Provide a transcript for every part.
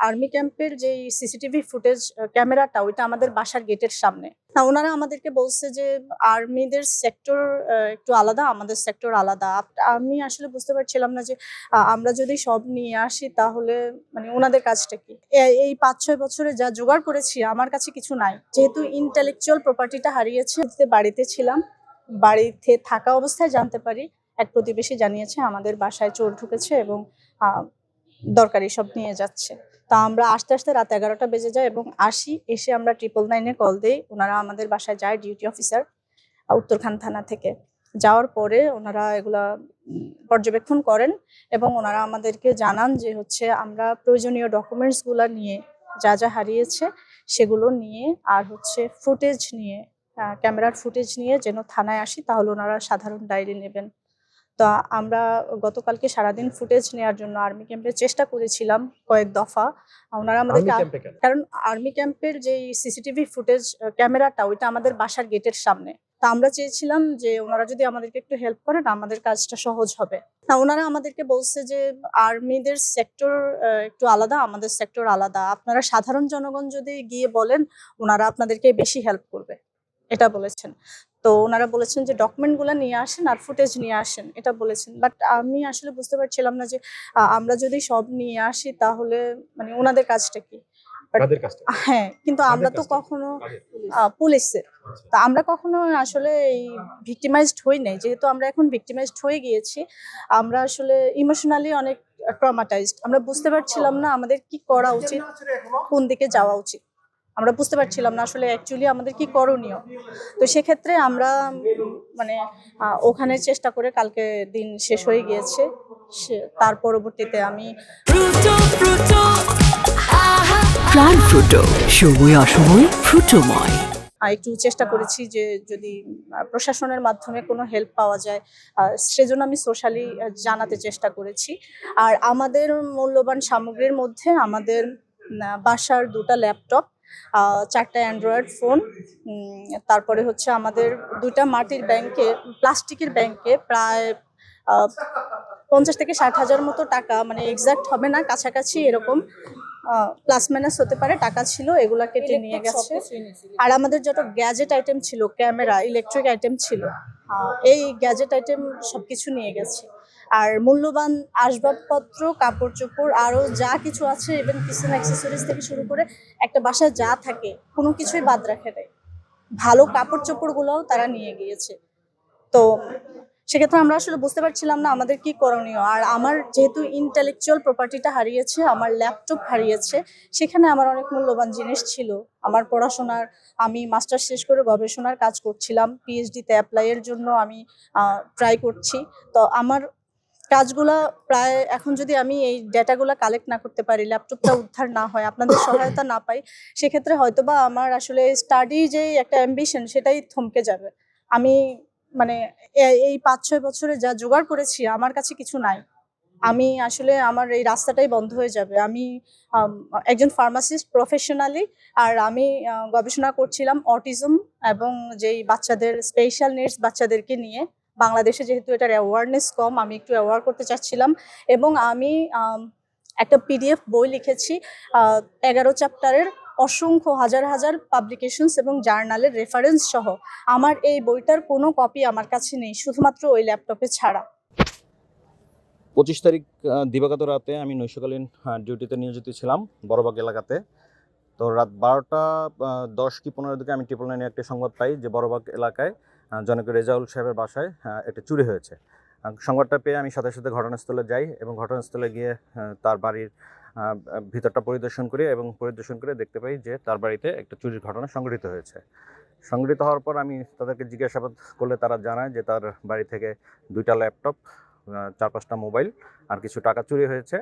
Army ক্যাম্পের যে CCTV footage ক্যামেরাটা ওইটা আমাদের বাসার গেটের সামনে। না, ওনারা আমাদেরকে বলছে যে আর্মিদের সেক্টর একটু আলাদা, আমাদের সেক্টর আলাদা। আমি আসলে বুঝতে পারছিলাম না যে আমরা যদি সব নিয়ে আসি তাহলে মানে ওনাদের কাজটা কি। এই ৫-৬ বছরে যা জোগাড় করেছি আমার কাছে কিছু নাই, যেহেতু ইন্টেলেকচুয়াল প্রপার্টিটা হারিয়েছে। বাড়িতে ছিলাম, বাড়িতে থাকা অবস্থায় জানতে পারি এক প্রতিবেশী জানিয়েছে আমাদের বাসায় চোর ঢুকেছে এবং দরকারি সব নিয়ে যাচ্ছে। তা আমরা আস্তে আস্তে রাত ১১টা বেজে যায় এবং এসে আমরা 999-এ কল দেই। ওনারা আমাদের বাসায় যায়, ডিউটি অফিসার উত্তরখান থানা থেকে। যাওয়ার পরে ওনারা এগুলা পর্যবেক্ষণ করেন এবং ওনারা আমাদেরকে জানান যে হচ্ছে আমরা প্রয়োজনীয় ডকুমেন্টস গুলা নিয়ে, যা যা হারিয়েছে সেগুলো নিয়ে আর হচ্ছে ফুটেজ নিয়ে, ক্যামেরার ফুটেজ নিয়ে যেন থানায় আসি, তাহলে ওনারা সাধারণ ডায়েরি নেবেন। তো আমরা গতকালকে সারাদিন ফুটেজ নেওয়ার জন্য আর্মি ক্যাম্পে চেষ্টা করেছিলাম কয়েক দফা। ওনারা আমাদেরকে, কারণ আর্মি ক্যাম্পের যে সিসিটিভি ফুটেজ ক্যামেরাটা ওইটা আমাদের বাসার গেটের সামনে। তা আমরা চেয়েছিলাম যে ওনারা যদি আমাদেরকে একটু হেল্প করেন আমাদের কাজটা সহজ হবে। না, ওনারা আমাদেরকে বলছে যে আর্মিদের সেক্টর একটু আলাদা, আমাদের সেক্টর আলাদা। আপনারা সাধারণ জনগণ যদি গিয়ে বলেন ওনারা আপনাদেরকে বেশি হেল্প করবে, এটা বলেছেন। তো ওনারা বলেছেন যে ডকুমেন্টগুলো নিয়ে আসেন আর ফুটেজ নিয়ে আসেন, এটা বলেছেন। বাট আমি আসলে বুঝতে পারছিলাম না যে আমরা যদি সব নিয়ে আসি তাহলে মানে ওনাদের কাজটা কি। হ্যাঁ, কিন্তু আমরা তো কখনো পুলিশের, তা আমরা কখনো আসলে এই ভিক্টিমাইজড হই নাই। যেহেতু আমরা এখন ভিক্টিমাইজড হয়ে গিয়েছি, আমরা আসলে ইমোশনালি অনেক ট্রমাটাইজড। আমরা বুঝতে পারছিলাম না আমাদের কি করা উচিত, কোন দিকে যাওয়া উচিত। আমরা বুঝতে পারছিলাম না আসলে অ্যাকচুয়ালি আমাদের কি করণীয়। তো সেক্ষেত্রে আমরা মানে ওখানে চেষ্টা করে কালকে দিন শেষ হয়ে গিয়েছে। তার পরবর্তীতে আমি প্রাণ ফ্রুটো, সময় অসময় ফ্রুটোময়, একটু চেষ্টা করেছি যে যদি প্রশাসনের মাধ্যমে কোনো হেল্প পাওয়া যায়, সেজন্য আমি সোশ্যালি জানাতে চেষ্টা করেছি। আর আমাদের মূল্যবান সামগ্রীর মধ্যে আমাদের বাসার ২টা ল্যাপটপ, ৪টা অ্যান্ড্রয়েড ফোন, তারপরে হচ্ছে আমাদের ২টা মাটির ব্যাংকে, প্লাস্টিকের ব্যাংকে প্রায় ৫০ থেকে ৬০ হাজার মতো টাকা, মানে এক্সাক্ট হবে না, কাছাকাছি এরকম প্লাস মাইনাস হতে পারে, টাকা ছিল, এগুলা কেটে নিয়ে গেছে। আর আমাদের যত গ্যাজেট আইটেম ছিল, ক্যামেরা, ইলেকট্রিক আইটেম ছিল, এই গ্যাজেট আইটেম সবকিছু নিয়ে গেছে। আর মূল্যবান আসবাবপত্র, কাপড় চোপড়, আরো যা কিছু আছে, ইভেন কিচেন অ্যাক্সেসরিজ থেকে শুরু করে একটা বাসায় যা থাকে কোনো কিছুই বাদ রাখে নাই। ভালো কাপড় চোপড় গুলোও তারা নিয়ে গিয়েছে। তো সেক্ষেত্রে আমরা আসলে বুঝতে পারছিলাম না আমাদের কি করণীয়। আর আমার যেহেতু ইন্টেলেকচুয়াল প্রপার্টিটা হারিয়েছে, আমার ল্যাপটপ হারিয়েছে, সেখানে আমার অনেক মূল্যবান জিনিস ছিল। আমার পড়াশোনার, আমি মাস্টার্স শেষ করে গবেষণার কাজ করছিলাম, পিএইচডিতে অ্যাপ্লাইয়ের জন্য আমি ট্রাই করছি। তো আমার কাজগুলা প্রায়, এখন যদি আমি এই ডেটাগুলা কালেক্ট না করতে পারি, ল্যাপটপটা উদ্ধার না হয়, আপনাদের সহায়তা না পাই, সেক্ষেত্রে হয়তোবা আমার আসলে স্টাডি যে একটা অ্যাম্বিশন সেটাই থমকে যাবে। আমি মানে এই ৫-৬ বছরে যা জোগাড় করেছি আমার কাছে কিছু নাই। আমি আসলে আমার এই রাস্তাটাই বন্ধ হয়ে যাবে। আমি একজন ফার্মাসিস্ট প্রফেশনালি, আর আমি গবেষণা করছিলাম অটিজম এবং যেই বাচ্চাদের, স্পেশাল নিডস বাচ্চাদেরকে নিয়ে। বাংলাদেশে যেহেতু এটার অ্যাওয়ারনেস কম, আমি একটু অ্যাওয়ার করতে চাচ্ছিলাম। এবং আমি একটা পিডিএফ বই লিখেছি ১১ চ্যাপ্টারের, অসংখ্য হাজার হাজার পাবলিকেশনস এবং জার্নালের রেফারেন্স সহ। আমার এই বইটার কোনো কপি আমার কাছে নেই, শুধুমাত্র ওই ল্যাপটপে ছাড়া। ২৫ তারিখ দিবাগত রাতে আমি নৈশকালীন ডিউটিতে নিয়োজিত ছিলাম বড়বাগ এলাকাতে। তো রাত ১২টা ১০ কি ১৫ দিকে আমি 999-এ একটি সংবাদ পাই যে বড়বাগ এলাকায় জনক রেজাউল সাহেবের বাসায় একটা চুরি হয়েছে। সংবাদটা পেয়ে আমি সাথে সাথে ঘটনাস্থলে যাই এবং ঘটনাস্থলে গিয়ে তার বাড়ির ভিতরটা পরিদর্শন করি এবং পরিদর্শন করে দেখতে পাই যে তার বাড়িতে একটা চুরির ঘটনা সংঘটিত হয়েছে। সংঘটিত হওয়ার পর আমি তাদেরকে জিজ্ঞাসাবাদ করলে তারা জানায় যে তার বাড়ি থেকে 2টা ল্যাপটপ, 4-5টা মোবাইল আর কিছু টাকা চুরি হয়েছে।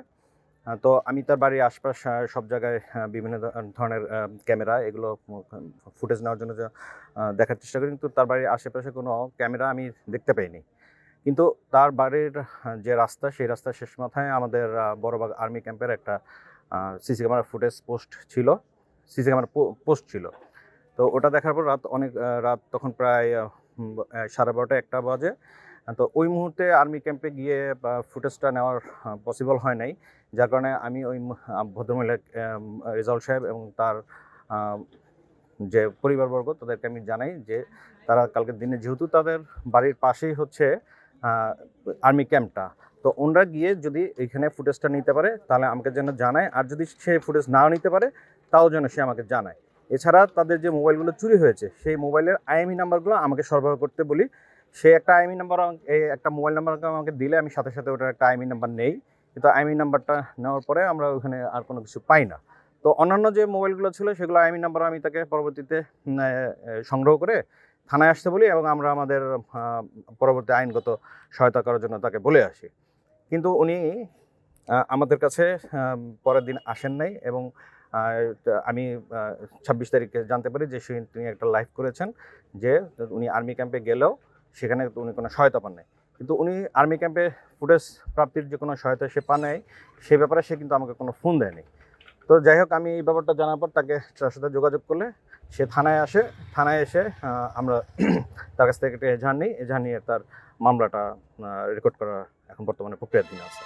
তো আমি তার বাড়ির আশপাশ সব জায়গায় বিভিন্ন ধরনের ক্যামেরা, এগুলো ফুটেজ নেওয়ার জন্য দেখার চেষ্টা করি, কিন্তু তার বাড়ির আশেপাশে কোনো ক্যামেরা আমি দেখতে পাইনি। কিন্তু তার বাড়ির যে রাস্তা, সেই রাস্তার শেষ মাথায় আমাদের বড়বাগ আর্মি ক্যাম্পের একটা সিসি ক্যামেরা ফুটেজ পোস্ট ছিল, সিসি ক্যামেরা পোস্ট ছিল। তো ওটা দেখার পর রাত তখন প্রায় 12:30-1টা বাজে। তো ওই মুহূর্তে আর্মি ক্যাম্পে গিয়ে ফুটেজটা নেওয়ার পসিবল হয় নাই, যার কারণে আমি ওই ভদ্রমহিলা রেজাউল সাহেব এবং তার যে পরিবারবর্গ তাদেরকে আমি জানাই যে তারা কালকের দিনে যেহেতু তাদের বাড়ির পাশেই হচ্ছে আর্মি ক্যাম্পটা, তো ওনারা গিয়ে যদি এখানে ফুটেজটা নিতে পারে তাহলে আমাকে যেন জানায়, আর যদি সে ফুটেজ নাও নিতে পারে তাও যেন সে আমাকে জানায়। এছাড়া তাদের যে মোবাইলগুলো চুরি হয়েছে সেই মোবাইলের আইএমই নাম্বারগুলো আমাকে সরবরাহ করতে বলি। সে একটা আইএমই নাম্বার একটা মোবাইল নাম্বার আমাকে দিলে আমি সাথে সাথে ওটার একটা আইএমই নাম্বার নেই, কিন্তু আইএমই নাম্বারটা নেওয়ার পরে আমরা ওখানে আর কোনো কিছু পাই না। তো অন্যান্য যে মোবাইলগুলো ছিল সেগুলো আইএমই নাম্বার আমি তাকে পরবর্তীতে সংগ্রহ করে থানায় আসতে বলি এবং আমরা আমাদের পরবর্তী আইনগত সহায়তা করার জন্য তাকে বলে আসি। কিন্তু উনি আমাদের কাছে পরের দিন আসেন নাই এবং আমি 26 তারিখে জানতে পারি যে তিনি একটা লাইভ করেছেন যে উনি আর্মি ক্যাম্পে গেলেও সেখানে উনি কোনো সহায়তা পান নাই, কিন্তু উনি আর্মি ক্যাম্পে ফুটেজ প্রাপ্তির যে কোনো সহায়তা সে পান নাই সে ব্যাপারে সে কিন্তু আমাকে কোনো ফোন দেয়নি। তো যাই হোক, আমি এই ব্যাপারটা জানার পর তার সাথে যোগাযোগ করলে সে থানায় আসে। থানায় এসে আমরা তার কাছ থেকে একটা এজাহার নিই, এজাহার নিয়ে তার মামলাটা রেকর্ড করা এখন বর্তমানে প্রক্রিয়াধীন আছে।